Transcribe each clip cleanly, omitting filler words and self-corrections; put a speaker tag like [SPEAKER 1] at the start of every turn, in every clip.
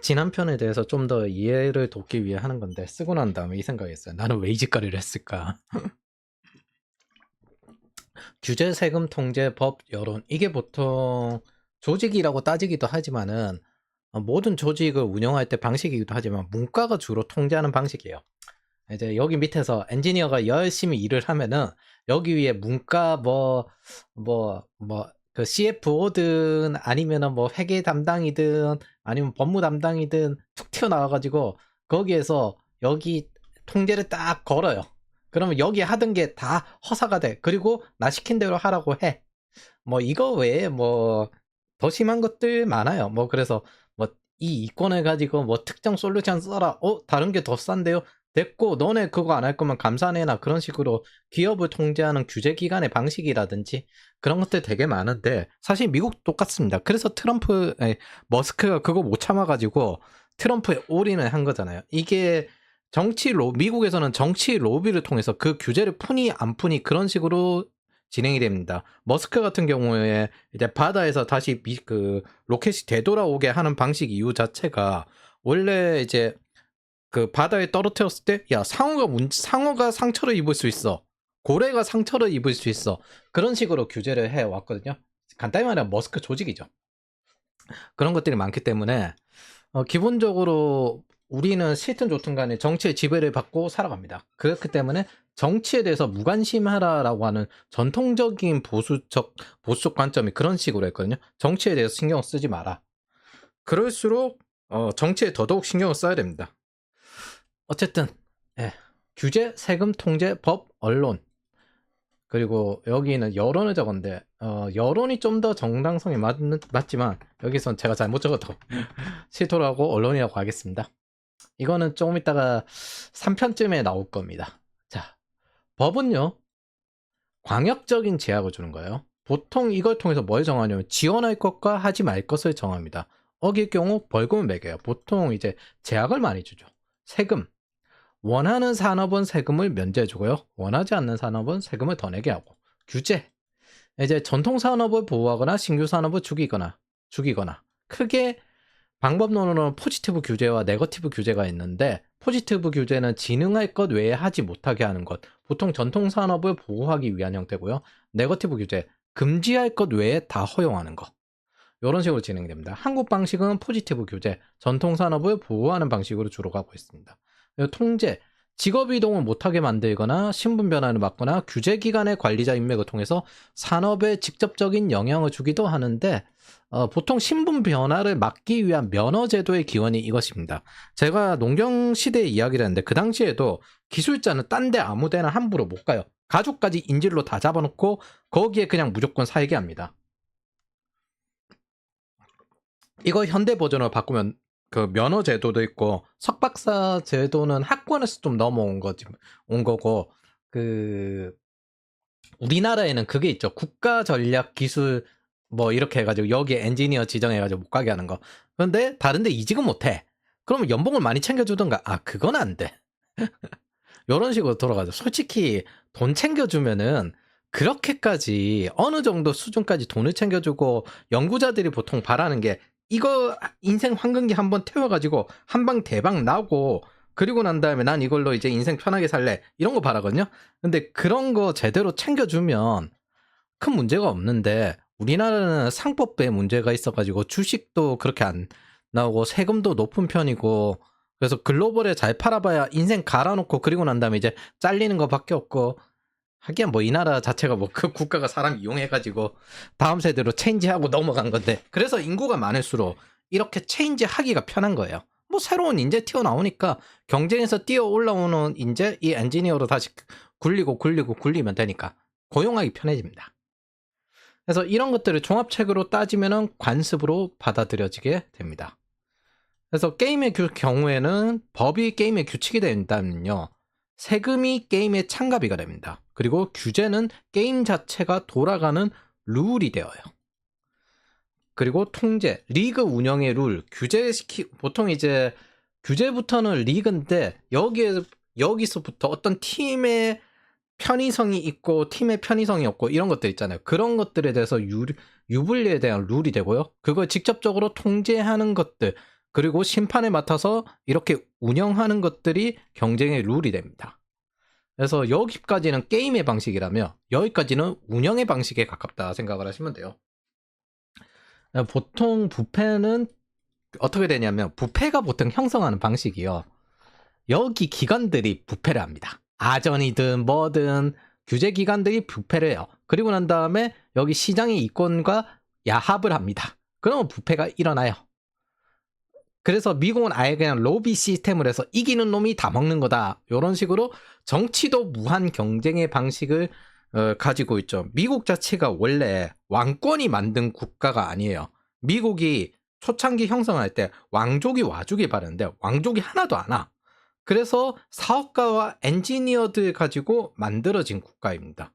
[SPEAKER 1] 지난 편에 대해서 좀 더 이해를 돕기 위해 하는 건데 쓰고 난 다음에 이 생각했어요. 나는 왜 이 짓거리를 했을까? 규제, 세금, 통제, 법, 여론 이게 보통 조직이라고 따지기도 하지만은 모든 조직을 운영할 때 방식이기도 하지만 문과가 주로 통제하는 방식이에요. 이제 여기 밑에서 엔지니어가 열심히 일을 하면은 여기 위에 문과 그 CFO든 아니면은 뭐 회계 담당이든 아니면 법무 담당이든 툭 튀어나와가지고 거기에서 여기 통제를 딱 걸어요. 그러면 여기 하던 게 다 허사가 돼. 그리고 나 시킨 대로 하라고 해. 뭐 이거 외에 뭐 더 심한 것들 많아요. 뭐 그래서 뭐 이 이권을 가지고 뭐 특정 솔루션 써라. 다른 게 더 싼데요. 됐고 너네 그거 안 할 거면 감사내나 그런 식으로 기업을 통제하는 규제 기관의 방식이라든지 그런 것들 되게 많은데 사실 미국 똑같습니다. 그래서 머스크가 그거 못 참아가지고 트럼프에 올인을 한 거잖아요. 이게 미국에서는 정치 로비를 통해서 그 규제를 푸니 안 푸니 그런 식으로 진행이 됩니다. 머스크 같은 경우에 이제 바다에서 다시 그 로켓이 되돌아오게 하는 방식 이유 자체가 원래 이제 그 바다에 떨어뜨렸을 때 야 상어가 상처를 입을 수 있어. 고래가 상처를 입을 수 있어. 그런 식으로 규제를 해 왔거든요. 간단히 말하면 머스크 조직이죠. 그런 것들이 많기 때문에 기본적으로 우리는 싫든 좋든 간에 정치의 지배를 받고 살아갑니다. 그렇기 때문에 정치에 대해서 무관심하라라고 하는 전통적인 보수적 관점이 그런 식으로 했거든요. 정치에 대해서 신경 쓰지 마라. 그럴수록 정치에 더더욱 신경을 써야 됩니다. 어쨌든 규제, 세금, 통제, 법, 언론 그리고 여기는 여론을 적었는데 여론이 좀 더 정당성이 맞지만 여기선 제가 잘못 적어도 실토라고 언론이라고 하겠습니다. 이거는 조금 있다가 3편쯤에 나올 겁니다. 자, 법은요 광역적인 제약을 주는 거예요. 보통 이걸 통해서 뭘 정하냐면 지원할 것과 하지 말 것을 정합니다. 어길 경우 벌금을 매겨요. 보통 이제 제약을 많이 주죠. 세금, 원하는 산업은 세금을 면제해주고요. 원하지 않는 산업은 세금을 더 내게 하고. 규제, 이제 전통 산업을 보호하거나 신규 산업을 죽이거나 크게 방법론으로는 포지티브 규제와 네거티브 규제가 있는데 포지티브 규제는 진흥할 것 외에 하지 못하게 하는 것, 보통 전통 산업을 보호하기 위한 형태고요. 네거티브 규제, 금지할 것 외에 다 허용하는 것. 이런 식으로 진행됩니다. 한국 방식은 포지티브 규제, 전통 산업을 보호하는 방식으로 주로 가고 있습니다. 통제, 직업 이동을 못하게 만들거나 신분 변화를 막거나 규제 기관의 관리자 인맥을 통해서 산업에 직접적인 영향을 주기도 하는데 보통 신분 변화를 막기 위한 면허 제도의 기원이 이것입니다. 제가 농경 시대의 이야기를 했는데 그 당시에도 기술자는 딴 데 아무 데나 함부로 못 가요. 가족까지 인질로 다 잡아놓고 거기에 그냥 무조건 살게 합니다. 이거 현대 버전으로 바꾸면 그 면허 제도도 있고 석박사 제도는 학원에서 좀 넘어온 온 거고 그 우리나라에는 그게 있죠. 국가 전략 기술 뭐 이렇게 해가지고 여기에 엔지니어 지정해가지고 못 가게 하는 거. 그런데 다른데 이직은 못해. 그러면 연봉을 많이 챙겨주던가. 그건 안 돼. 이런 식으로 돌아가죠. 솔직히 돈 챙겨주면은 그렇게까지 어느 정도 수준까지 돈을 챙겨주고 연구자들이 보통 바라는 게 이거 인생 황금기 한번 태워가지고 한방 대박 나고 그리고 난 다음에 난 이걸로 이제 인생 편하게 살래 이런 거 바라거든요. 근데 그런 거 제대로 챙겨주면 큰 문제가 없는데 우리나라는 상법에 문제가 있어가지고 주식도 그렇게 안 나오고 세금도 높은 편이고 그래서 글로벌에 잘 팔아봐야 인생 갈아놓고 그리고 난 다음에 이제 잘리는 거밖에 없고 하기야 뭐 이 나라 자체가 뭐 그 국가가 사람 이용해가지고 다음 세대로 체인지하고 넘어간 건데 그래서 인구가 많을수록 이렇게 체인지하기가 편한 거예요. 뭐 새로운 인재 튀어나오니까 경쟁에서 뛰어 올라오는 인재 이 엔지니어로 다시 굴리면 되니까 고용하기 편해집니다. 그래서 이런 것들을 종합책으로 따지면은 관습으로 받아들여지게 됩니다. 그래서 게임의 경우에는 법이 게임의 규칙이 된다면요. 세금이 게임의 참가비가 됩니다. 그리고 규제는 게임 자체가 돌아가는 룰이 되어요. 그리고 통제, 리그 운영의 룰, 보통 이제 규제부터는 리그인데 여기서부터 어떤 팀의 편의성이 있고 팀의 편의성이 없고 이런 것들 있잖아요. 그런 것들에 대해서 유불리에 대한 룰이 되고요. 그걸 직접적으로 통제하는 것들, 그리고 심판에 맡아서 이렇게 운영하는 것들이 경쟁의 룰이 됩니다. 그래서 여기까지는 게임의 방식이라며 여기까지는 운영의 방식에 가깝다 생각을 하시면 돼요. 보통 부패는 어떻게 되냐면 부패가 보통 형성하는 방식이요. 여기 기관들이 부패를 합니다. 아전이든 뭐든 규제 기관들이 부패를 해요. 그리고 난 다음에 여기 시장의 이권과 야합을 합니다. 그러면 부패가 일어나요. 그래서 미국은 아예 그냥 로비 시스템을 해서 이기는 놈이 다 먹는 거다. 이런 식으로 정치도 무한 경쟁의 방식을 가지고 있죠. 미국 자체가 원래 왕권이 만든 국가가 아니에요. 미국이 초창기 형성할 때 왕족이 와주길 바라는데 왕족이 하나도 안 와. 그래서 사업가와 엔지니어들 가지고 만들어진 국가입니다.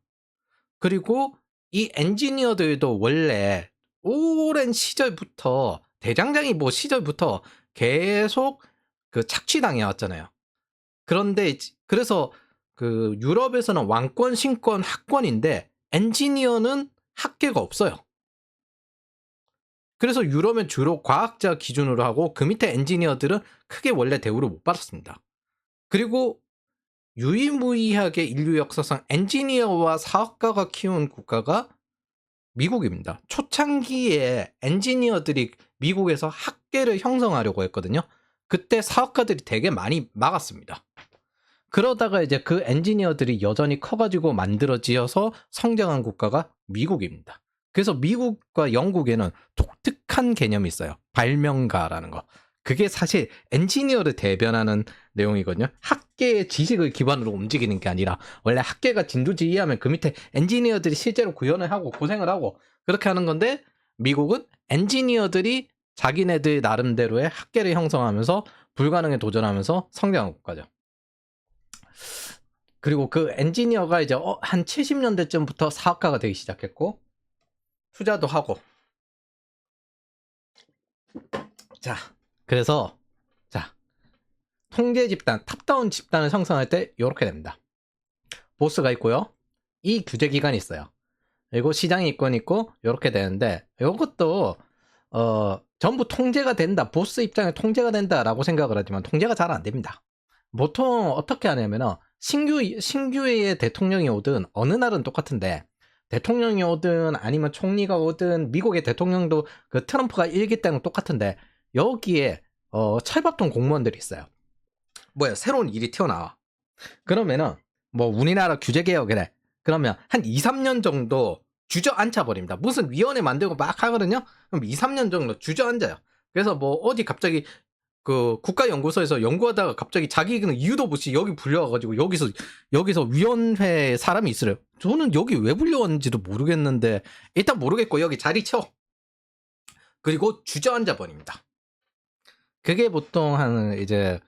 [SPEAKER 1] 그리고 이 엔지니어들도 원래 오랜 시절부터 대장장이 뭐 시절부터 계속 그 착취당해 왔잖아요. 그런데 그래서 그 유럽에서는 왕권, 신권, 학권인데 엔지니어는 학계가 없어요. 그래서 유럽은 주로 과학자 기준으로 하고 그 밑에 엔지니어들은 크게 원래 대우를 못 받았습니다. 그리고 유일무이하게 인류 역사상 엔지니어와 사업가가 키운 국가가 미국입니다. 초창기에 엔지니어들이 미국에서 학계를 형성하려고 했거든요. 그때 사업가들이 되게 많이 막았습니다. 그러다가 이제 그 엔지니어들이 여전히 커가지고 만들어지어서 성장한 국가가 미국입니다. 그래서 미국과 영국에는 독특한 개념이 있어요. 발명가라는 거. 그게 사실 엔지니어를 대변하는 내용이거든요. 학계의 지식을 기반으로 움직이는 게 아니라 원래 학계가 진두지휘하면 그 밑에 엔지니어들이 실제로 구현을 하고 고생을 하고 그렇게 하는 건데 미국은 엔지니어들이 자기네들 나름대로의 학계를 형성하면서 불가능에 도전하면서 성장한 국가죠. 그리고 그 엔지니어가 이제 한 70년대쯤부터 사업가가 되기 시작했고 투자도 하고 자 그래서 자 통제 집단 탑다운 집단을 형성할 때 이렇게 됩니다. 보스가 있고요. 이 규제 기관이 있어요. 그리고 시장이 있고 이렇게 되는데 이것도 전부 통제가 된다. 보스 입장에 통제가 된다라고 생각을 하지만 통제가 잘 안 됩니다. 보통 어떻게 하냐면은 신규의 대통령이 오든 어느 날은 똑같은데 대통령이 오든 아니면 총리가 오든 미국의 대통령도 그 트럼프가 일기 때는 똑같은데 여기에 찰밥통 공무원들이 있어요. 뭐야 새로운 일이 튀어나와. 그러면은 뭐 우리나라 규제 개혁이래. 그러면 한 2, 3년 정도 주저앉아 버립니다. 무슨 위원회 만들고 막 하거든요. 그럼 2, 3년 정도 주저앉아요. 그래서 뭐 어디 갑자기 그 국가연구소에서 연구하다가 갑자기 자기는 이유도 없이 여기 불려와가지고 여기서 위원회 사람이 있으래요. 저는 여기 왜 불려왔는지도 모르겠는데 일단 모르겠고 여기 자리 채워. 그리고 주저앉아 버립니다. 그게 보통 한 이제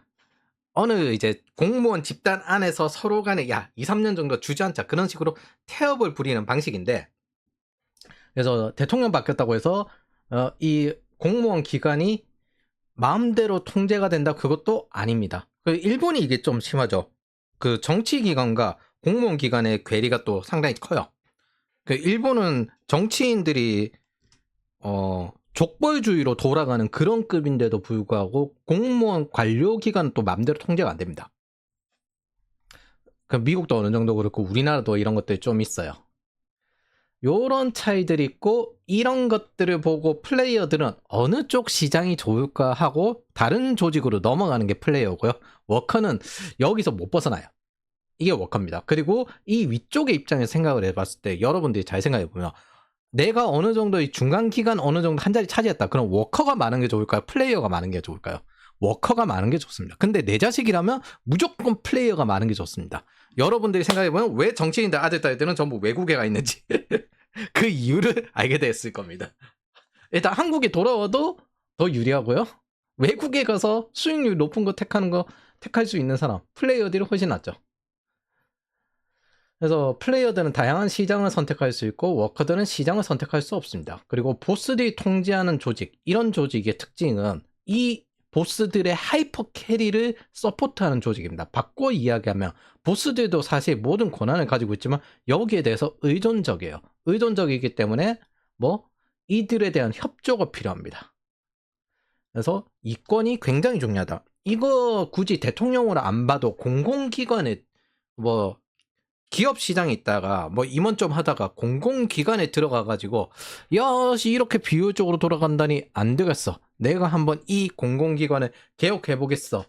[SPEAKER 1] 어느 이제 공무원 집단 안에서 서로 간에 야 2, 3년 정도 주저앉자 그런 식으로 태업을 부리는 방식인데 그래서 대통령 바뀌었다고 해서 이 공무원 기관이 마음대로 통제가 된다 그것도 아닙니다. 일본이 이게 좀 심하죠. 그 정치기관과 공무원 기관의 괴리가 또 상당히 커요. 일본은 정치인들이 족벌주의로 돌아가는 그런 급인데도 불구하고 공무원 관료기관은 또 마음대로 통제가 안 됩니다. 미국도 어느 정도 그렇고 우리나라도 이런 것들이 좀 있어요. 요런 차이들이 있고 이런 것들을 보고 플레이어들은 어느 쪽 시장이 좋을까 하고 다른 조직으로 넘어가는 게 플레이어고요. 워커는 여기서 못 벗어나요. 이게 워커입니다. 그리고 이 위쪽의 입장에서 생각을 해봤을 때 여러분들이 잘 생각해보면 내가 어느 정도 이 중간기간 어느 정도 한 자리 차지했다. 그럼 워커가 많은 게 좋을까요? 플레이어가 많은 게 좋을까요? 워커가 많은 게 좋습니다. 근데 내 자식이라면 무조건 플레이어가 많은 게 좋습니다. 여러분들이 생각해보면 왜 정치인들 아들 딸들은 전부 외국에 가 있는지 그 이유를 알게 됐을 겁니다. 일단 한국에 돌아와도 더 유리하고요. 외국에 가서 수익률 높은 거 택할 수 있는 사람 플레이어들이 훨씬 낫죠. 그래서 플레이어들은 다양한 시장을 선택할 수 있고 워커들은 시장을 선택할 수 없습니다. 그리고 보스들이 통제하는 조직 이런 조직의 특징은 이 보스들의 하이퍼 캐리를 서포트하는 조직입니다. 바꿔 이야기하면 보스들도 사실 모든 권한을 가지고 있지만 여기에 대해서 의존적이에요. 의존적이기 때문에 뭐 이들에 대한 협조가 필요합니다. 그래서 이권이 굉장히 중요하다. 이거 굳이 대통령으로 안 봐도 공공기관에 뭐 기업 시장에 있다가 뭐 임원 좀 하다가 공공기관에 들어가가지고 야 이렇게 비효율적으로 돌아간다니 안 되겠어. 내가 한번 이 공공기관을 개혁해보겠어.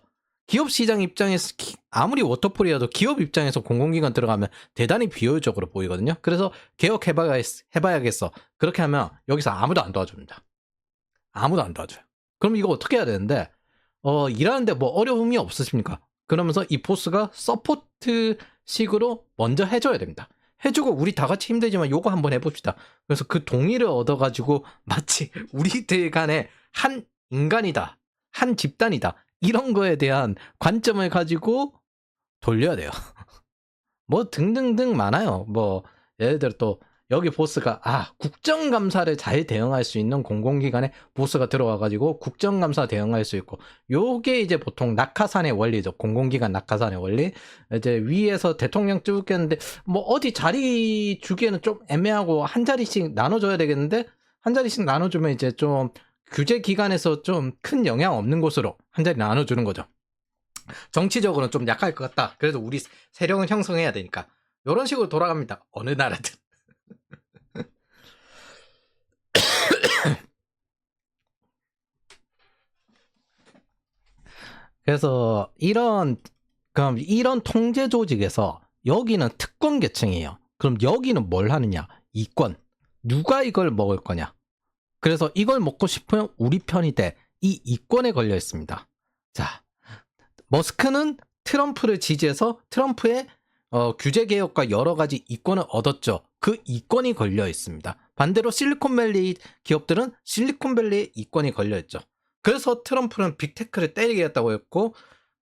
[SPEAKER 1] 기업 시장 입장에서 아무리 워터폴이라도 기업 입장에서 공공기관 들어가면 대단히 비효율적으로 보이거든요. 그래서 개혁해봐야겠어. 그렇게 하면 여기서 아무도 안 도와줍니다. 아무도 안 도와줘요. 그럼 이거 어떻게 해야 되는데 일하는데 뭐 어려움이 없으십니까? 그러면서 이 보스가 서포트 식으로 먼저 해줘야 됩니다. 해주고 우리 다 같이 힘들지만 요거 한번 해봅시다. 그래서 그 동의를 얻어가지고 마치 우리들 간에 한 인간이다, 한 집단이다 이런 거에 대한 관점을 가지고 돌려야 돼요. 뭐 등등등 많아요. 뭐 예를 들어 또 여기 보스가 국정감사를 잘 대응할 수 있는 공공기관에 보스가 들어와가지고 국정감사 대응할 수 있고, 요게 이제 보통 낙하산의 원리죠. 공공기관 낙하산의 원리. 이제 위에서 대통령 찍겠는데 뭐 어디 자리 주기에는 좀 애매하고 한 자리씩 나눠줘야 되겠는데, 한 자리씩 나눠주면 이제 좀 규제 기관에서 좀 큰 영향 없는 곳으로 한 자리 나눠주는 거죠. 정치적으로는 좀 약할 것 같다. 그래도 우리 세력은 형성해야 되니까. 이런 식으로 돌아갑니다. 어느 나라든. 그래서 이런 통제 조직에서 여기는 특권 계층이에요. 그럼 여기는 뭘 하느냐? 이권. 누가 이걸 먹을 거냐? 그래서 이걸 먹고 싶으면 우리 편이 돼. 이 이권에 걸려 있습니다. 자, 머스크는 트럼프를 지지해서 트럼프의 규제 개혁과 여러 가지 이권을 얻었죠. 그 이권이 걸려 있습니다. 반대로 실리콘밸리 기업들은 실리콘밸리의 이권이 걸려 있죠. 그래서 트럼프는 빅테크를 때리겠다고 했고,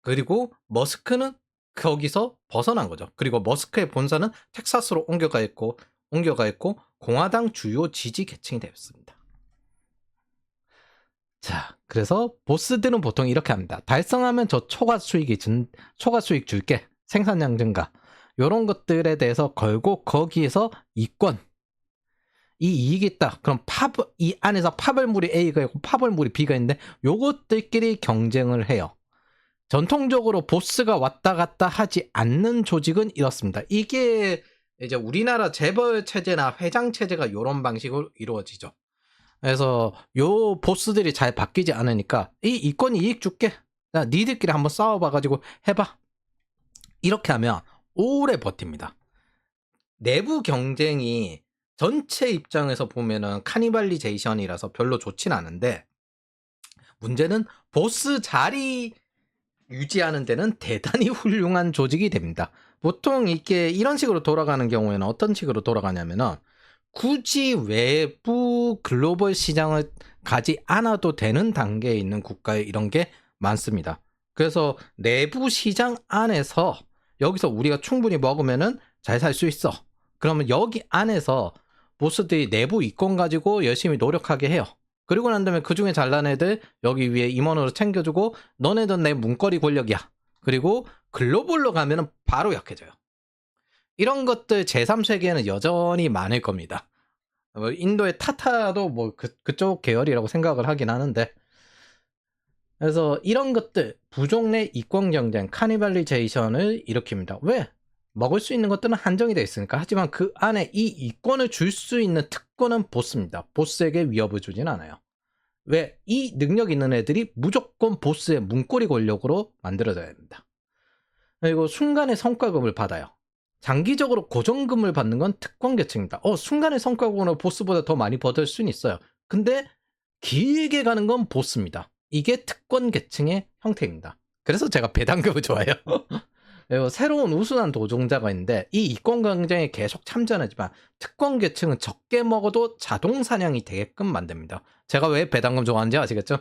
[SPEAKER 1] 그리고 머스크는 거기서 벗어난 거죠. 그리고 머스크의 본사는 텍사스로 옮겨가 있고 공화당 주요 지지 계층이 되었습니다. 자, 그래서 보스들은 보통 이렇게 합니다. 달성하면 저 초과 수익 줄게. 생산량 증가. 요런 것들에 대해서 걸고 거기에서 이권. 이 이익이 있다. 그럼 이 안에서 파벌물이 A가 있고 파벌물이 B가 있는데 요것들끼리 경쟁을 해요. 전통적으로 보스가 왔다 갔다 하지 않는 조직은 이렇습니다. 이게 이제 우리나라 재벌 체제나 회장 체제가 요런 방식으로 이루어지죠. 그래서 요 보스들이 잘 바뀌지 않으니까 이 이권 이익 줄게. 니들끼리 한번 싸워봐가지고 해봐. 이렇게 하면 오래 버팁니다. 내부 경쟁이 전체 입장에서 보면은 카니발리제이션이라서 별로 좋진 않은데, 문제는 보스 자리 유지하는 데는 대단히 훌륭한 조직이 됩니다. 보통 이게 이런 식으로 돌아가는 경우에는 어떤 식으로 돌아가냐면은 굳이 외부 글로벌 시장을 가지 않아도 되는 단계에 있는 국가에 이런 게 많습니다. 그래서 내부 시장 안에서 여기서 우리가 충분히 먹으면은 잘 살 수 있어. 그러면 여기 안에서 보스들이 내부 이권 가지고 열심히 노력하게 해요. 그리고 난 다음에 그 중에 잘난 애들 여기 위에 임원으로 챙겨주고, 너네들 내 문거리 권력이야. 그리고 글로벌로 가면은 바로 약해져요. 이런 것들 제3세계에는 여전히 많을 겁니다. 인도의 타타도 뭐 그쪽 계열이라고 생각을 하긴 하는데, 그래서 이런 것들 부족 내 이권 경쟁, 카니발리제이션을 일으킵니다. 왜? 먹을 수 있는 것들은 한정이 되어 있으니까. 하지만 그 안에 이 이권을 줄 수 있는 특권은 보스입니다. 보스에게 위협을 주진 않아요. 왜? 이 능력 있는 애들이 무조건 보스의 문고리 권력으로 만들어져야 됩니다. 그리고 순간의 성과급을 받아요. 장기적으로 고정금을 받는 건 특권 계층입니다. 순간의 성과급으로 보스보다 더 많이 받을 수는 있어요. 근데 길게 가는 건 보스입니다. 이게 특권 계층의 형태입니다. 그래서 제가 배당금을 좋아해요. 새로운 우순한 도종자가 있는데 이 이권 경쟁에 계속 참전하지만 특권 계층은 적게 먹어도 자동 사냥이 되게끔 만듭니다. 제가 왜 배당금 좋아하는지 아시겠죠?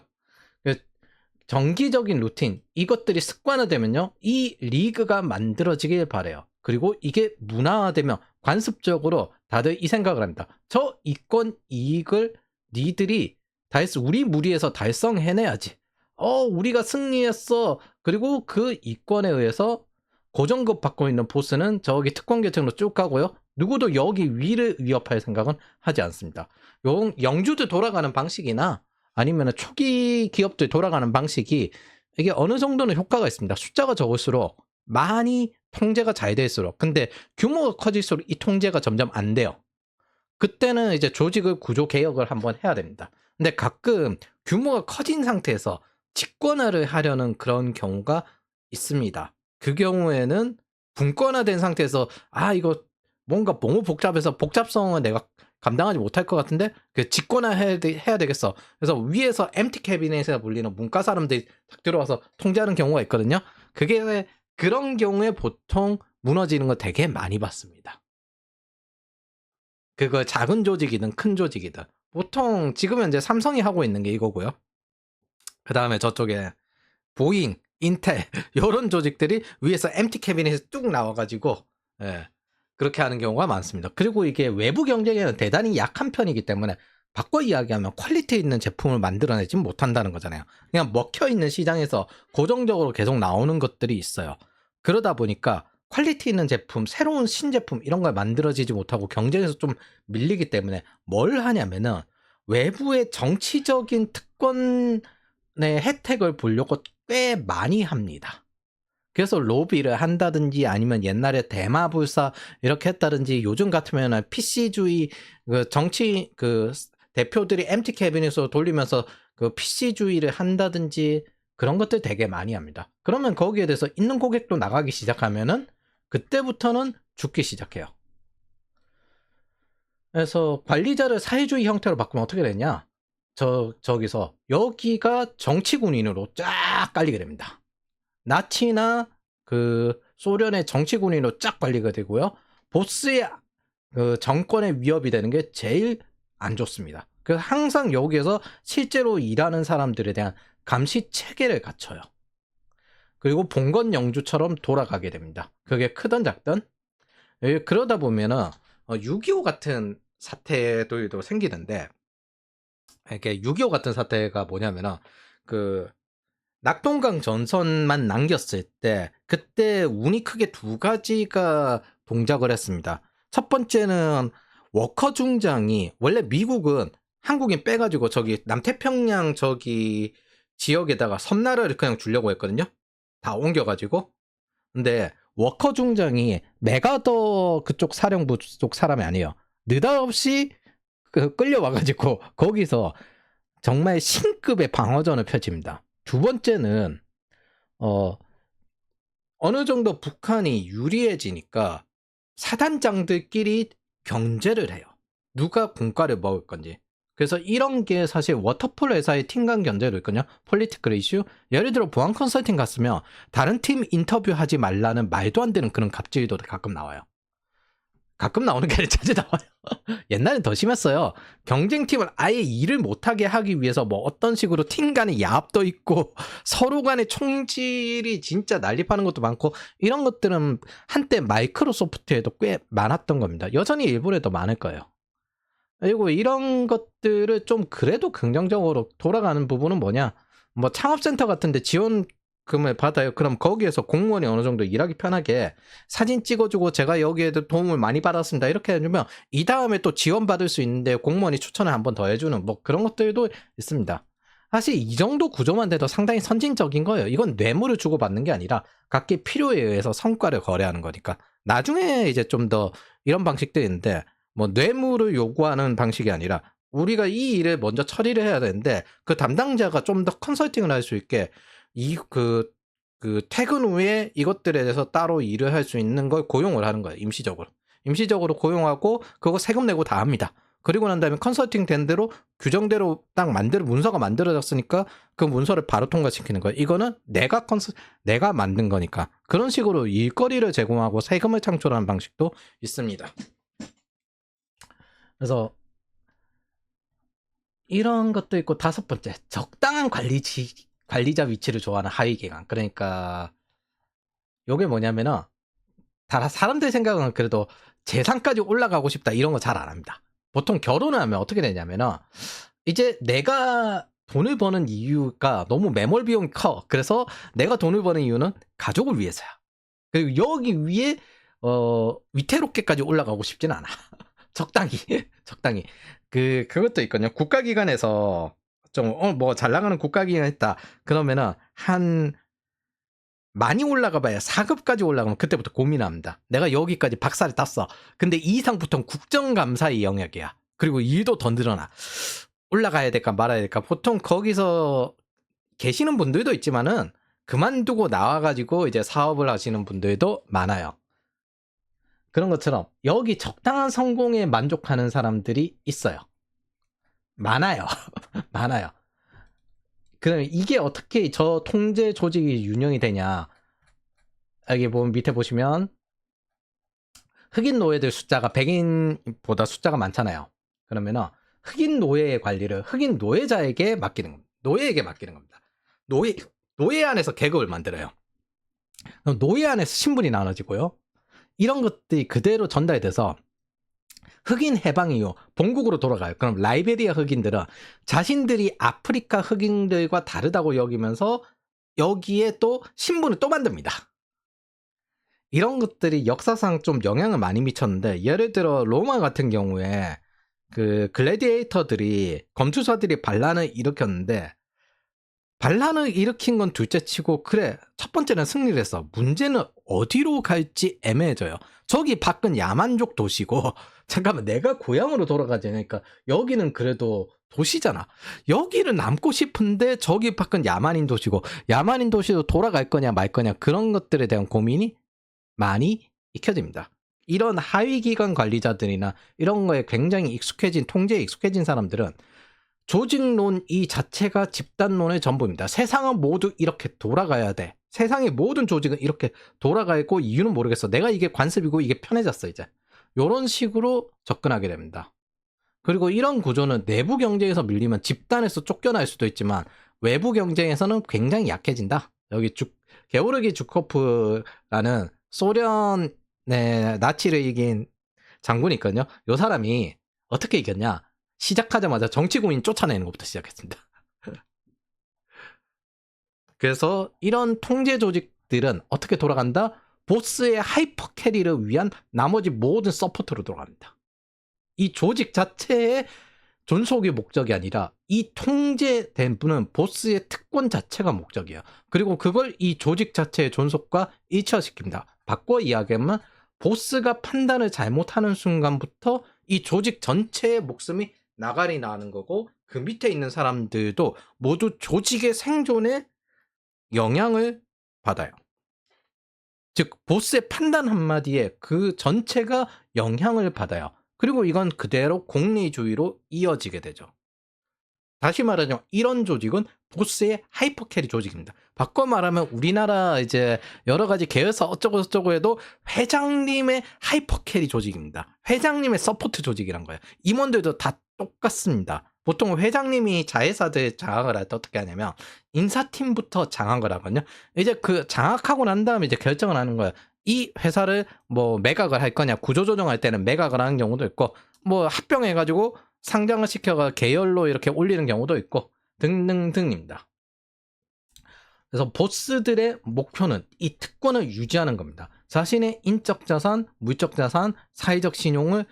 [SPEAKER 1] 정기적인 루틴, 이것들이 습관화되면요, 이 리그가 만들어지길 바래요. 그리고 이게 문화화되면 관습적으로 다들 이 생각을 합니다. 저 이권 이익을 니들이 우리 무리에서 달성해내야지. 우리가 승리했어. 그리고 그 이권에 의해서 고정급 받고 있는 보스는 저기 특권 계층으로 쭉 가고요. 누구도 여기 위를 위협할 생각은 하지 않습니다. 영주도 돌아가는 방식이나 아니면 초기 기업들 돌아가는 방식이 이게 어느 정도는 효과가 있습니다. 숫자가 적을수록 많이 통제가 잘 될수록. 근데 규모가 커질수록 이 통제가 점점 안 돼요. 그때는 이제 조직을 구조 개혁을 한번 해야 됩니다. 근데 가끔 규모가 커진 상태에서 직권화를 하려는 그런 경우가 있습니다. 그 경우에는 분권화된 상태에서 이거 뭔가 너무 복잡해서 복잡성은 내가 감당하지 못할 것 같은데 그 직권화 해야 되겠어. 그래서 위에서 MT 캐비넷에 불리는 문과 사람들이 딱 들어와서 통제하는 경우가 있거든요. 그게 그런 경우에 보통 무너지는 거 되게 많이 봤습니다. 그거 작은 조직이든 큰 조직이든 보통 지금 현재 삼성이 하고 있는 게 이거고요. 그 다음에 저쪽에 보잉, 인텔 이런 조직들이 위에서 MT 캐비넷에서 뚝 나와가지고 그렇게 하는 경우가 많습니다. 그리고 이게 외부 경쟁에는 대단히 약한 편이기 때문에 바꿔 이야기하면 퀄리티 있는 제품을 만들어내지 못한다는 거잖아요. 그냥 먹혀있는 시장에서 고정적으로 계속 나오는 것들이 있어요. 그러다 보니까 퀄리티 있는 제품, 새로운 신제품 이런 걸 만들어지지 못하고 경쟁에서 좀 밀리기 때문에 뭘 하냐면은 외부의 정치적인 특권의 혜택을 보려고 꽤 많이 합니다. 그래서 로비를 한다든지 아니면 옛날에 대마불사 이렇게 했다든지 요즘 같으면 PC주의 그 정치 그 대표들이 MT 캐비닛으로 돌리면서 그 PC주의를 한다든지 그런 것들 되게 많이 합니다. 그러면 거기에 대해서 있는 고객도 나가기 시작하면은 그때부터는 죽기 시작해요. 그래서 관리자를 사회주의 형태로 바꾸면 어떻게 되냐? 저기서 여기가 정치군인으로 쫙 깔리게 됩니다. 나치나 그 소련의 정치군인으로 쫙 관리가 되고요. 보스의 그 정권의 위협이 되는 게 제일 안 좋습니다. 그래서 항상 여기에서 실제로 일하는 사람들에 대한 감시 체계를 갖춰요. 그리고 봉건 영주처럼 돌아가게 됩니다. 그게 크든 작든. 그러다 보면은 6.25 같은 사태도 생기는데 이렇게 6.25 같은 사태가 뭐냐면은 그 낙동강 전선만 남겼을 때 그때 운이 크게 두 가지가 동작을 했습니다. 첫 번째는 워커 중장이 원래 미국은 한국인 빼가지고 저기 남태평양 저기 지역에다가 섬나라를 그냥 주려고 했거든요. 다 옮겨가지고. 근데 워커 중장이 메가더 그쪽 사령부 쪽 사람이 아니에요. 느닷없이 끌려와가지고 거기서 정말 신급의 방어전을 펼칩니다. 두 번째는 어느 정도 북한이 유리해지니까 사단장들끼리 경제를 해요. 누가 공과를 먹을 건지. 그래서 이런 게 사실 워터폴 회사의 팀 간 견제도 있거든요. 폴리티컬 이슈. 예를 들어 보안 컨설팅 갔으면 다른 팀 인터뷰하지 말라는 말도 안 되는 그런 갑질도 가끔 나와요. 가끔 나오는 게 아니라 자주 나와요. 옛날엔 더 심했어요. 경쟁팀을 아예 일을 못하게 하기 위해서 뭐 어떤 식으로 팀 간의 야합도 있고 서로 간의 총질이 진짜 난립하는 것도 많고 이런 것들은 한때 마이크로소프트에도 꽤 많았던 겁니다. 여전히 일본에도 많을 거예요. 그리고 이런 것들을 좀 그래도 긍정적으로 돌아가는 부분은 뭐냐? 뭐 창업센터 같은데 지원금을 받아요. 그럼 거기에서 공무원이 어느 정도 일하기 편하게 사진 찍어주고 제가 여기에도 도움을 많이 받았습니다. 이렇게 해주면 이 다음에 또 지원받을 수 있는데 공무원이 추천을 한 번 더 해주는 뭐 그런 것들도 있습니다. 사실 이 정도 구조만 돼도 상당히 선진적인 거예요. 이건 뇌물을 주고받는 게 아니라 각기 필요에 의해서 성과를 거래하는 거니까. 나중에 이제 좀 더 이런 방식들이 있는데 뭐 뇌물을 요구하는 방식이 아니라 우리가 이 일을 먼저 처리를 해야 되는데 그 담당자가 좀 더 컨설팅을 할 수 있게 그 퇴근 후에 이것들에 대해서 따로 일을 할 수 있는 걸 고용을 하는 거예요. 임시적으로 고용하고 그거 세금 내고 다 합니다. 그리고 난 다음에 컨설팅 된 대로 규정대로 딱 문서가 만들어졌으니까 그 문서를 바로 통과시키는 거예요. 이거는 내가 만든 거니까. 그런 식으로 일거리를 제공하고 세금을 창출하는 방식도 있습니다. 그래서 이런 것도 있고 다섯 번째 적당한 관리자 위치를 좋아하는 하위 기관. 그러니까 요게 뭐냐면은 사람들 생각은 그래도 재산까지 올라가고 싶다 이런 거 잘 안 합니다. 보통 결혼을 하면 어떻게 되냐면은 이제 내가 돈을 버는 이유가 너무 매몰 비용이 커. 그래서 내가 돈을 버는 이유는 가족을 위해서야. 그리고 여기 위에 위태롭게까지 올라가고 싶진 않아. 적당히 적당히. 그것도 있거든요. 국가기관에서 좀 뭐 잘 나가는 국가기관 있다 그러면은 한 많이 올라가 봐야 4급까지 올라가면 그때부터 고민합니다. 내가 여기까지 박살이 땄어. 근데 이 이상부터는 국정감사의 영역이야. 그리고 일도 더 늘어나. 올라가야 될까 말아야 될까. 보통 거기서 계시는 분들도 있지만은 그만두고 나와가지고 이제 사업을 하시는 분들도 많아요. 그런 것처럼 여기 적당한 성공에 만족하는 사람들이 있어요. 많아요. 많아요. 그러면 이게 어떻게 저 통제 조직이 운영이 되냐. 여기 보면 밑에 보시면 흑인 노예들 숫자가 백인보다 숫자가 많잖아요. 그러면은 흑인 노예의 관리를 흑인 노예자에게 맡기는 겁니다. 노예에게 맡기는 겁니다. 노예 안에서 계급을 만들어요. 그럼 노예 안에서 신분이 나눠지고요. 이런 것들이 그대로 전달이 돼서 흑인 해방 이후 본국으로 돌아가요. 그럼 라이베리아 흑인들은 자신들이 아프리카 흑인들과 다르다고 여기면서 여기에 또 신분을 또 만듭니다. 이런 것들이 역사상 좀 영향을 많이 미쳤는데, 예를 들어 로마 같은 경우에 그 글래디에이터들이 검투사들이 반란을 일으켰는데, 반란을 일으킨 건 둘째치고 그래 첫 번째는 승리를 했어. 문제는 어디로 갈지 애매해져요. 저기 밖은 야만족 도시고 잠깐만 내가 고향으로 돌아가지 않으니까 여기는 그래도 도시잖아. 여기를 남고 싶은데 저기 밖은 야만인 도시고 야만인 도시로 돌아갈 거냐 말 거냐 그런 것들에 대한 고민이 많이 익혀집니다. 이런 하위기관 관리자들이나 이런 거에 굉장히 익숙해진 통제에 익숙해진 사람들은 조직론 이 자체가 집단론의 전부입니다. 세상은 모두 이렇게 돌아가야 돼. 세상의 모든 조직은 이렇게 돌아가 있고 이유는 모르겠어. 내가 이게 관습이고 이게 편해졌어 이제. 이런 식으로 접근하게 됩니다. 그리고 이런 구조는 내부 경쟁에서 밀리면 집단에서 쫓겨날 수도 있지만 외부 경쟁에서는 굉장히 약해진다. 여기 게오르기 주코프라는 소련의 나치를 이긴 장군이 있거든요. 이 사람이 어떻게 이겼냐? 시작하자마자 정치고인 쫓아내는 것부터 시작했습니다. 그래서 이런 통제 조직들은 어떻게 돌아간다? 보스의 하이퍼 캐리를 위한 나머지 모든 서포트로 돌아갑니다. 이 조직 자체의 존속이 목적이 아니라 이 통제된 분은 보스의 특권 자체가 목적이에요. 그리고 그걸 이 조직 자체의 존속과 일치시킵니다. 바꿔 이야기하면 보스가 판단을 잘못하는 순간부터 이 조직 전체의 목숨이 나가리 나는 거고 그 밑에 있는 사람들도 모두 조직의 생존에 영향을 받아요. 즉 보스의 판단 한마디에 그 전체가 영향을 받아요. 그리고 이건 그대로 공리주의로 이어지게 되죠. 다시 말하자면 이런 조직은 보스의 하이퍼 캐리 조직입니다. 바꿔 말하면 우리나라 이제 여러 가지 계열사 어쩌고 저쩌고 해도 회장님의 하이퍼 캐리 조직입니다. 회장님의 서포트 조직이란 거예요. 임원들도 다 똑같습니다. 보통 회장님이 자회사들 장악을 할 때 어떻게 하냐면 인사팀부터 장악을 하거든요. 이제 그 장악하고 난 다음에 이제 결정을 하는 거예요. 이 회사를 뭐 매각을 할 거냐, 구조조정할 때는 매각을 하는 경우도 있고 뭐 합병해가지고 상장을 시켜가 계열로 이렇게 올리는 경우도 있고 등등등입니다. 그래서 보스들의 목표는 이 특권을 유지하는 겁니다. 자신의 인적 자산, 물적 자산, 사회적 신용을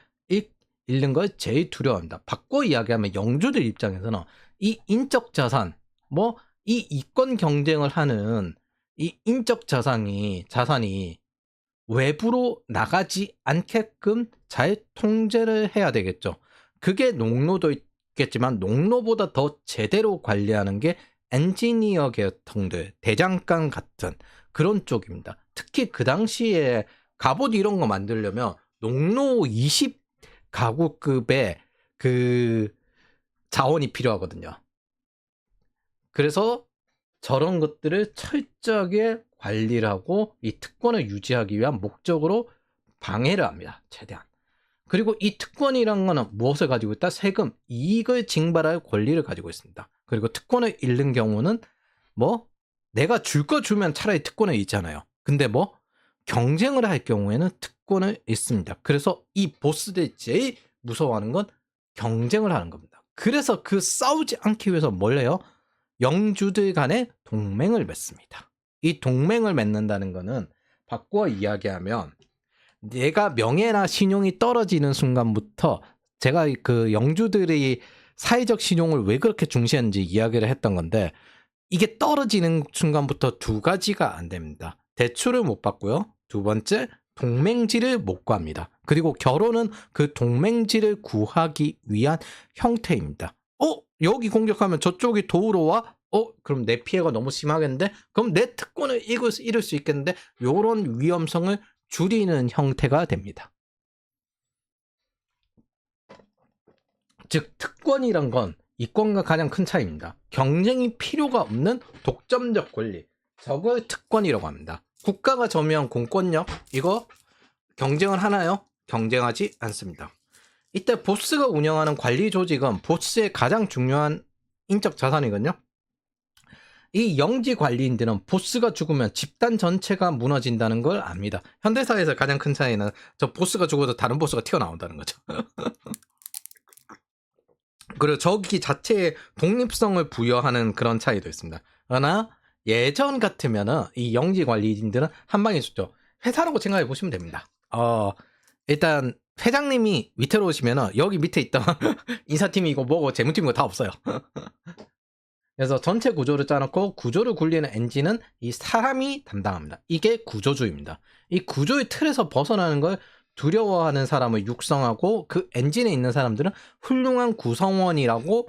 [SPEAKER 1] 잃는 걸 제일 두려워합니다. 바꿔 이야기하면 영주들 입장에서는 이 인적 자산, 뭐 이 이권 경쟁을 하는 이 인적 자산이 외부로 나가지 않게끔 잘 통제를 해야 되겠죠. 그게 농로도 있겠지만 농로보다 더 제대로 관리하는 게 엔지니어 계통들, 대장간 같은 그런 쪽입니다. 특히 그 당시에 갑옷 이런 거 만들려면 농로 20가구급의 그 자원이 필요하거든요. 그래서 저런 것들을 철저하게 관리를 하고 이 특권을 유지하기 위한 목적으로 방해를 합니다. 최대한. 그리고 이 특권이란 거는 무엇을 가지고 있다? 세금, 이익을 징발할 권리를 가지고 있습니다. 그리고 특권을 잃는 경우는 뭐 내가 줄 거 주면 차라리 특권을 잃잖아요. 근데 뭐 경쟁을 할 경우에는 특권을 잃습니다. 그래서 이 보스들이 제일 무서워하는 건 경쟁을 하는 겁니다. 그래서 그 싸우지 않기 위해서 뭘 해요? 영주들 간의 동맹을 맺습니다. 이 동맹을 맺는다는 거는 바꿔 이야기하면 얘가 명예나 신용이 떨어지는 순간부터 제가 그 영주들이 사회적 신용을 왜 그렇게 중시하는지 이야기를 했던 건데, 이게 떨어지는 순간부터 두 가지가 안 됩니다. 대출을 못 받고요. 두 번째, 동맹지를 못 구합니다. 그리고 결혼은 그 동맹지를 구하기 위한 형태입니다. 여기 공격하면 저쪽이 도우러 와? 그럼 내 피해가 너무 심하겠는데? 그럼 내 특권을 잃을 수 있겠는데? 요런 위험성을 줄이는 형태가 됩니다. 즉, 특권이란 건 이권과 가장 큰 차이입니다. 경쟁이 필요가 없는 독점적 권리, 저걸 특권이라고 합니다. 국가가 점유한 공권력, 이거 경쟁을 하나요? 경쟁하지 않습니다. 이때 보스가 운영하는 관리 조직은 보스의 가장 중요한 인적 자산이거든요. 이 영지 관리인들은 보스가 죽으면 집단 전체가 무너진다는 걸 압니다. 현대사에서 가장 큰 차이는 저 보스가 죽어도 다른 보스가 튀어나온다는 거죠. 그리고 저기 자체의 독립성을 부여하는 그런 차이도 있습니다. 그러나 예전 같으면은 이 영지 관리인들은 한 방에 죽죠. 회사라고 생각해 보시면 됩니다. 일단 회장님이 밑으로 오시면은 여기 밑에 있던 인사팀이 이거 뭐고 재무팀 이거 다 없어요. 그래서 전체 구조를 짜놓고 구조를 굴리는 엔진은 이 사람이 담당합니다. 이게 구조주의입니다. 이 구조의 틀에서 벗어나는 걸 두려워하는 사람을 육성하고 그 엔진에 있는 사람들은 훌륭한 구성원이라고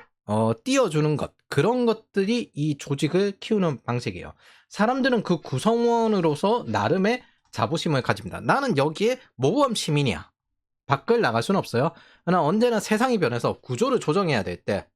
[SPEAKER 1] 띄워주는 것, 그런 것들이 이 조직을 키우는 방식이에요. 사람들은 그 구성원으로서 나름의 자부심을 가집니다. 나는 여기에 모범 시민이야. 밖을 나갈 수는 없어요. 그러나 언제나 세상이 변해서 구조를 조정해야 될 때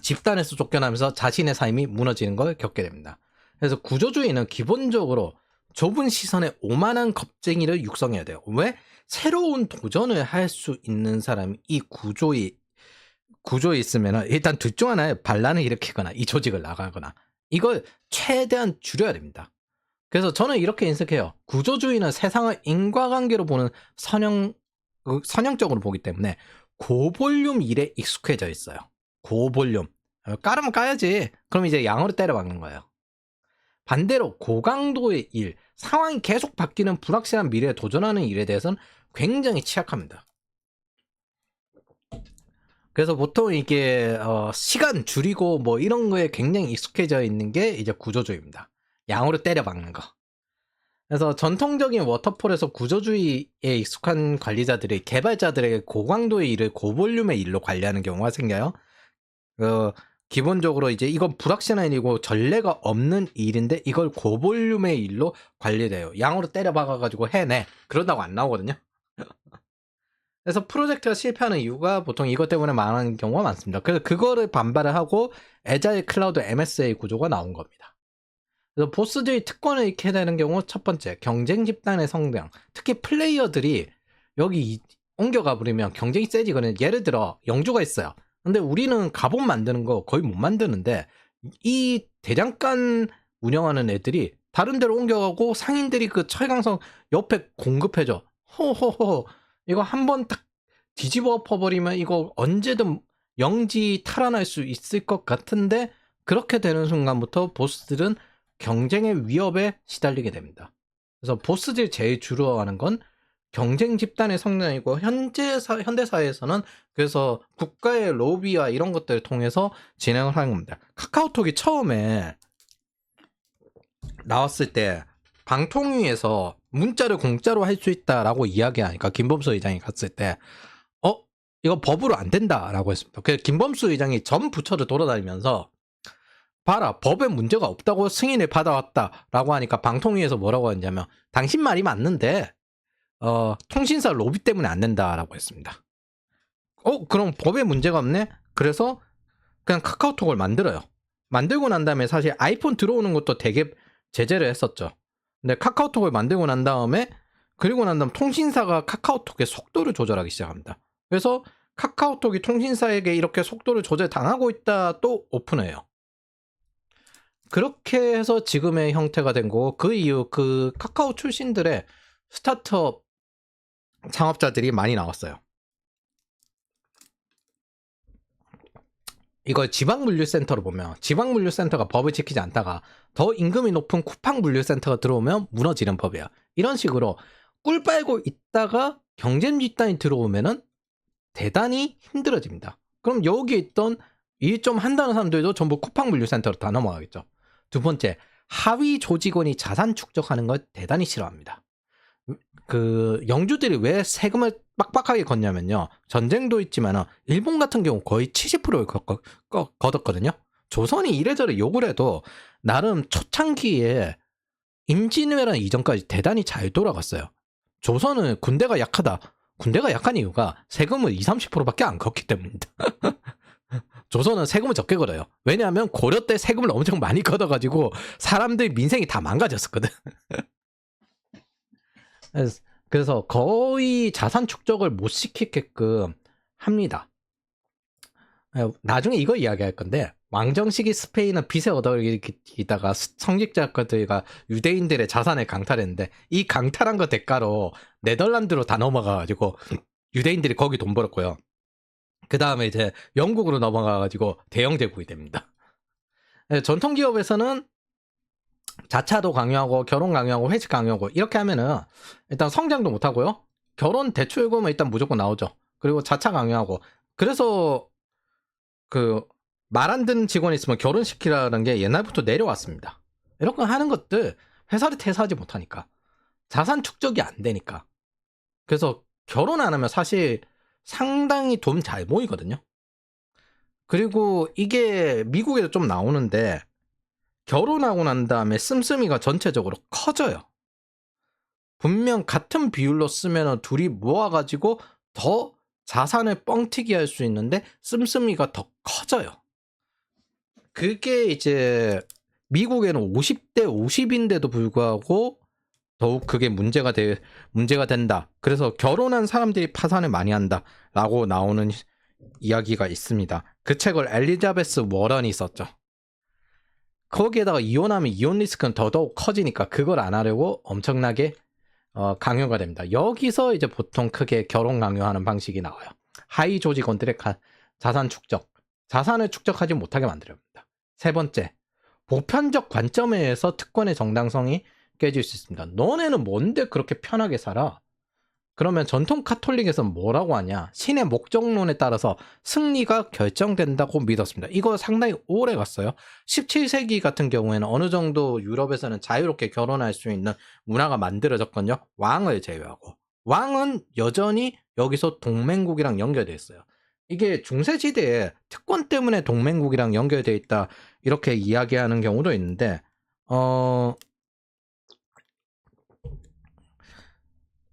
[SPEAKER 1] 집단에서 쫓겨나면서 자신의 삶이 무너지는 걸 겪게 됩니다. 그래서 구조주의는 기본적으로 좁은 시선에 오만한 겁쟁이를 육성해야 돼요. 왜? 새로운 도전을 할 수 있는 사람이 이 구조에 있으면 일단 둘 중 하나에 반란을 일으키거나 이 조직을 나가거나, 이걸 최대한 줄여야 됩니다. 그래서 저는 이렇게 인식해요. 구조주의는 세상을 인과관계로 보는 선형적으로 보기 때문에 고볼륨 일에 익숙해져 있어요. 고볼륨. 깔으면 까야지. 그럼 이제 양으로 때려박는 거예요. 반대로 고강도의 일, 상황이 계속 바뀌는 불확실한 미래에 도전하는 일에 대해서는 굉장히 취약합니다. 그래서 보통 이게 시간 줄이고 뭐 이런 거에 굉장히 익숙해져 있는 게 이제 구조주의입니다. 양으로 때려박는 거. 그래서 전통적인 워터폴에서 구조주의에 익숙한 관리자들이 개발자들에게 고강도의 일을 고볼륨의 일로 관리하는 경우가 생겨요. 기본적으로 이제 이건 불확실한 일이고 전례가 없는 일인데 이걸 고볼륨의 일로 관리돼요. 양으로 때려박아가지고 해내. 그러다고 안 나오거든요. 그래서 프로젝트가 실패하는 이유가 보통 이것 때문에 망하는 경우가 많습니다. 그래서 그거를 반발을 하고 애자일 클라우드 MSA 구조가 나온 겁니다. 그래서 보스들이 특권을 잃게 되는 경우, 첫 번째, 경쟁 집단의 성장. 특히 플레이어들이 여기 옮겨가 버리면 경쟁이 세지거든요. 예를 들어 영주가 있어요. 근데 우리는 갑옷 만드는 거 거의 못 만드는데 이 대장간 운영하는 애들이 다른 데로 옮겨가고 상인들이 그 철강성 옆에 공급해줘. 호호호. 이거 한번 딱 뒤집어 엎어버리면 이거 언제든 영지 탈환할 수 있을 것 같은데, 그렇게 되는 순간부터 보스들은 경쟁의 위협에 시달리게 됩니다. 그래서 보스들이 제일 주로하는 건 경쟁 집단의 성장이고, 현대사회에서는 그래서 국가의 로비와 이런 것들을 통해서 진행을 하는 겁니다. 카카오톡이 처음에 나왔을 때 방통위에서 문자를 공짜로 할 수 있다라고 이야기하니까 김범수 의장이 갔을 때 이거 법으로 안 된다라고 했습니다. 그래서 김범수 의장이 전 부처를 돌아다니면서 봐라, 법에 문제가 없다고 승인을 받아왔다라고 하니까 방통위에서 뭐라고 했냐면, 당신 말이 맞는데 통신사 로비 때문에 안 된다라고 했습니다. 그럼 법에 문제가 없네? 그래서 그냥 카카오톡을 만들어요. 만들고 난 다음에 사실 아이폰 들어오는 것도 되게 제재를 했었죠. 근데 카카오톡을 만들고 난 다음에, 그리고 난 다음 통신사가 카카오톡의 속도를 조절하기 시작합니다. 그래서 카카오톡이 통신사에게 이렇게 속도를 조절 당하고 있다 또 오픈해요. 그렇게 해서 지금의 형태가 된 거고, 그 이후 그 카카오 출신들의 스타트업 창업자들이 많이 나왔어요. 이걸 지방물류센터로 보면, 지방물류센터가 법을 지키지 않다가 더 임금이 높은 쿠팡물류센터가 들어오면 무너지는 법이에요. 이런 식으로 꿀 빨고 있다가 경쟁 집단이 들어오면은 대단히 힘들어집니다. 그럼 여기에 있던 일 좀 한다는 사람들도 전부 쿠팡 물류센터로 다 넘어가겠죠. 두 번째, 하위 조직원이 자산 축적하는 걸 대단히 싫어합니다. 그 영주들이 왜 세금을 빡빡하게 걷냐면요. 전쟁도 있지만 일본 같은 경우 거의 70%를 걷었거든요. 조선이 이래저래 욕을 해도 나름 초창기에 임진왜란 이전까지 대단히 잘 돌아갔어요. 조선은 군대가 약하다. 군대가 약한 이유가 세금을 20, 30%밖에 안 걷기 때문입니다. 조선은 세금을 적게 걸어요. 왜냐하면 고려 때 세금을 엄청 많이 걷어가지고 사람들 민생이 다 망가졌었거든. 그래서 거의 자산 축적을 못 시키게끔 합니다. 나중에 이거 이야기할 건데 왕정 시기 스페인은 빚에 얻어기다가 성직자들과 유대인들의 자산을 강탈했는데 이 강탈한 거 대가로 네덜란드로 다 넘어가가지고 유대인들이 거기 돈 벌었고요. 그 다음에 이제 영국으로 넘어가가지고 대영 제국이 됩니다. 전통 기업에서는 자차도 강요하고 결혼 강요하고 회식 강요하고 이렇게 하면은 일단 성장도 못하고요. 결혼 대출금은 일단 무조건 나오죠. 그리고 자차 강요하고 그래서 그 말 안 듣는 직원이 있으면 결혼시키라는 게 옛날부터 내려왔습니다. 이런 거 하는 것들 회사를 퇴사하지 못하니까 자산 축적이 안 되니까 그래서 결혼 안 하면 사실 상당히 돈 잘 모이거든요. 그리고 이게 미국에도 좀 나오는데 결혼하고 난 다음에 씀씀이가 전체적으로 커져요. 분명 같은 비율로 쓰면 둘이 모아가지고 더 자산을 뻥튀기 할 수 있는데 씀씀이가 더 커져요. 그게 이제 미국에는 50대 50인데도 불구하고 더욱 그게 문제가 된다. 그래서 결혼한 사람들이 파산을 많이 한다라고 나오는 이야기가 있습니다. 그 책을 엘리자베스 워런이 썼죠. 거기에다가 이혼하면 이혼 리스크는 더더욱 커지니까 그걸 안 하려고 엄청나게 강요가 됩니다. 여기서 이제 보통 크게 결혼 강요하는 방식이 나와요. 하위 조직원들의 자산 축적, 자산을 축적하지 못하게 만들어야 합니다. 세 번째, 보편적 관점에 의해서 특권의 정당성이 깨질 수 있습니다. 너네는 뭔데 그렇게 편하게 살아? 그러면 전통 카톨릭에서는 뭐라고 하냐? 신의 목적론에 따라서 승리가 결정된다고 믿었습니다. 이거 상당히 오래 갔어요. 17세기 같은 경우에는 어느 정도 유럽에서는 자유롭게 결혼할 수 있는 문화가 만들어졌거든요. 왕을 제외하고. 왕은 여전히 여기서 동맹국이랑 연결되어 있어요. 이게 중세시대에 특권 때문에 동맹국이랑 연결되어 있다 이렇게 이야기하는 경우도 있는데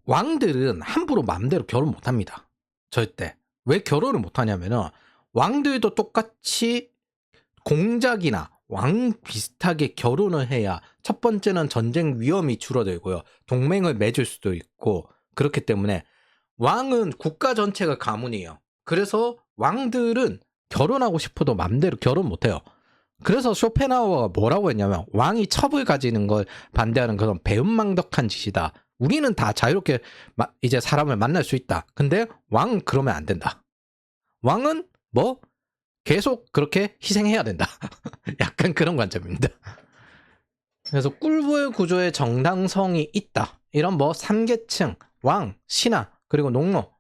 [SPEAKER 1] 왕들은 함부로 마음대로 결혼 못합니다. 절대. 왜 결혼을 못하냐면은 왕들도 똑같이 공작이나 왕 비슷하게 결혼을 해야 첫 번째는 전쟁 위험이 줄어들고요. 동맹을 맺을 수도 있고 그렇기 때문에 왕은 국가 전체가 가문이에요. 그래서 왕들은 결혼하고 싶어도 마음대로 결혼 못해요. 그래서 쇼펜하우어가 뭐라고 했냐면 왕이 첩을 가지는 걸 반대하는 그런 배은망덕한 짓이다. 우리는 다 자유롭게 이제 사람을 만날 수 있다. 근데 왕 그러면 안 된다. 왕은 뭐 계속 그렇게 희생해야 된다. 약간 그런 관점입니다. 그래서 꿀벌 구조의 정당성이 있다. 이런 뭐 삼계층, 왕, 신하, 그리고 농노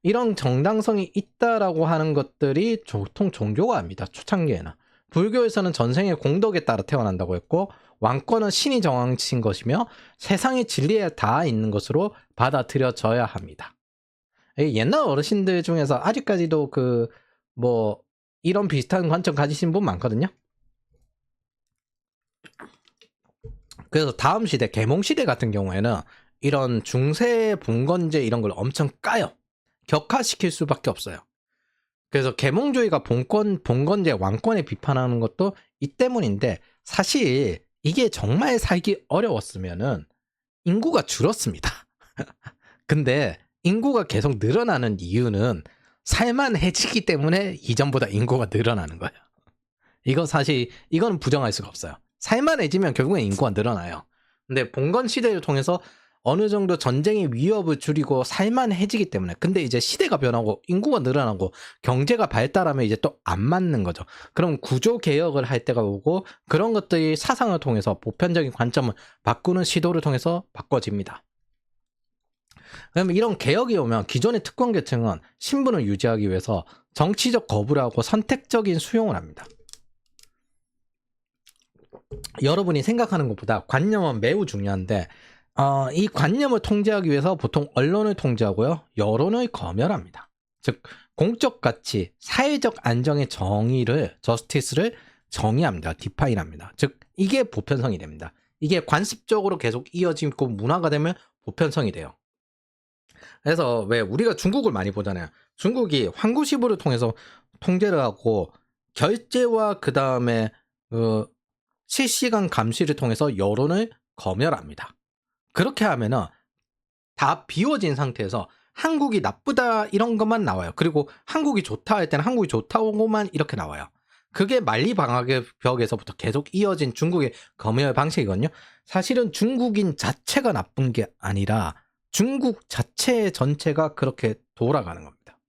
[SPEAKER 1] 이런 정당성이 있다라고 하는 것들이 보통 종교가 합니다. 초창기에는. 불교에서는 전생의 공덕에 따라 태어난다고 했고 왕권은 신이 정하신 것이며 세상의 진리에 다 있는 것으로 받아들여져야 합니다. 옛날 어르신들 중에서 아직까지도 그 뭐 이런 비슷한 관점 가지신 분 많거든요. 그래서 다음 시대 계몽 시대 같은 경우에는 이런 중세 봉건제 이런 걸 엄청 까요. 격화시킬 수밖에 없어요. 그래서 계몽주의가 봉건제 왕권에 비판하는 것도 이 때문인데 사실 이게 정말 살기 어려웠으면은 인구가 줄었습니다. 근데 인구가 계속 늘어나는 이유는 살만해지기 때문에 이전보다 인구가 늘어나는 거예요. 이거는 부정할 수가 없어요. 살만해지면 결국엔 인구가 늘어나요. 근데 봉건 시대를 통해서 어느 정도 전쟁의 위협을 줄이고 살만해지기 때문에 근데 이제 시대가 변하고 인구가 늘어나고 경제가 발달하면 이제 또 안 맞는 거죠. 그럼 구조 개혁을 할 때가 오고 그런 것들이 사상을 통해서 보편적인 관점을 바꾸는 시도를 통해서 바꿔집니다. 그러면 이런 개혁이 오면 기존의 특권 계층은 신분을 유지하기 위해서 정치적 거부를 하고 선택적인 수용을 합니다. 여러분이 생각하는 것보다 관념은 매우 중요한데 이 관념을 통제하기 위해서 보통 언론을 통제하고요. 여론을 검열합니다. 즉 공적 가치, 사회적 안정의 정의를 저스티스를 정의합니다. 디파인합니다. 즉 이게 보편성이 됩니다. 이게 관습적으로 계속 이어지고 문화가 되면 보편성이 돼요. 그래서 왜 우리가 중국을 많이 보잖아요. 중국이 황구시부를 통해서 통제를 하고 결제와 그 다음에 실시간 감시를 통해서 여론을 검열합니다. 그렇게 하면은 다 비워진 상태에서 한국이 나쁘다 이런 것만 나와요. 그리고 한국이 좋다 할 때는 한국이 좋다고만 이렇게 나와요. 그게 만리방학의 벽에서부터 계속 이어진 중국의 검열 방식이거든요. 사실은 중국인 자체가 나쁜 게 아니라 중국 자체 전체가 그렇게 돌아가는 겁니다.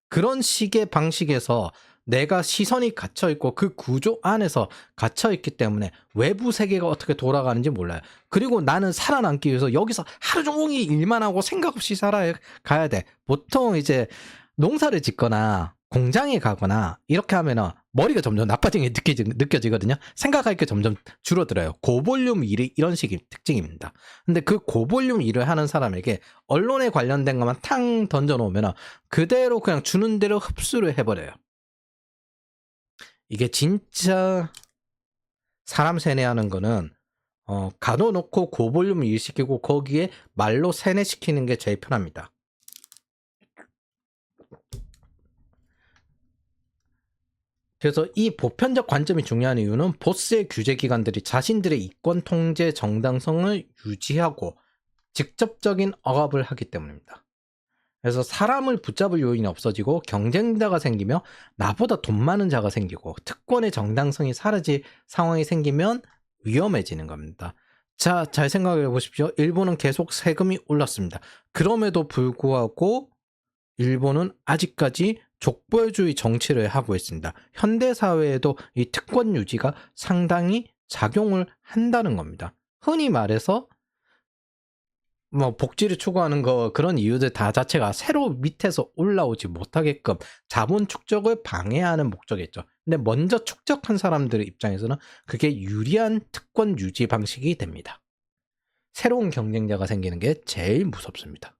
[SPEAKER 1] 그런 식의 방식에서 내가 시선이 갇혀있고 그 구조 안에서 갇혀있기 때문에 외부 세계가 어떻게 돌아가는지 몰라요. 그리고 나는 살아남기 위해서 여기서 하루 종일 일만 하고 생각 없이 살아가야 돼. 보통 이제 농사를 짓거나 공장에 가거나 이렇게 하면은 머리가 점점 나빠지는 게 느껴지거든요. 생각할 게 점점 줄어들어요. 고볼륨 일이 이런 식의 특징입니다. 근데 그 고볼륨 일을 하는 사람에게 언론에 관련된 것만 탕 던져놓으면 그대로 그냥 주는 대로 흡수를 해버려요. 이게 진짜 사람 세뇌하는 거는 가둬놓고 고볼륨 일 시키고 거기에 말로 세뇌시키는 게 제일 편합니다. 그래서 이 보편적 관점이 중요한 이유는 보스의 규제 기관들이 자신들의 이권 통제 정당성을 유지하고 직접적인 억압을 하기 때문입니다. 그래서 사람을 붙잡을 요인이 없어지고 경쟁자가 생기며 나보다 돈 많은 자가 생기고 특권의 정당성이 사라질 상황이 생기면 위험해지는 겁니다. 자, 잘 생각해 보십시오. 일본은 계속 세금이 올랐습니다. 그럼에도 불구하고 일본은 아직까지 족벌주의 정치를 하고 있습니다. 현대사회에도 이 특권 유지가 상당히 작용을 한다는 겁니다. 흔히 말해서 뭐 복지를 추구하는 거 그런 이유들 다 자체가 새로 밑에서 올라오지 못하게끔 자본 축적을 방해하는 목적이겠죠. 근데 먼저 축적한 사람들의 입장에서는 그게 유리한 특권 유지 방식이 됩니다. 새로운 경쟁자가 생기는 게 제일 무섭습니다.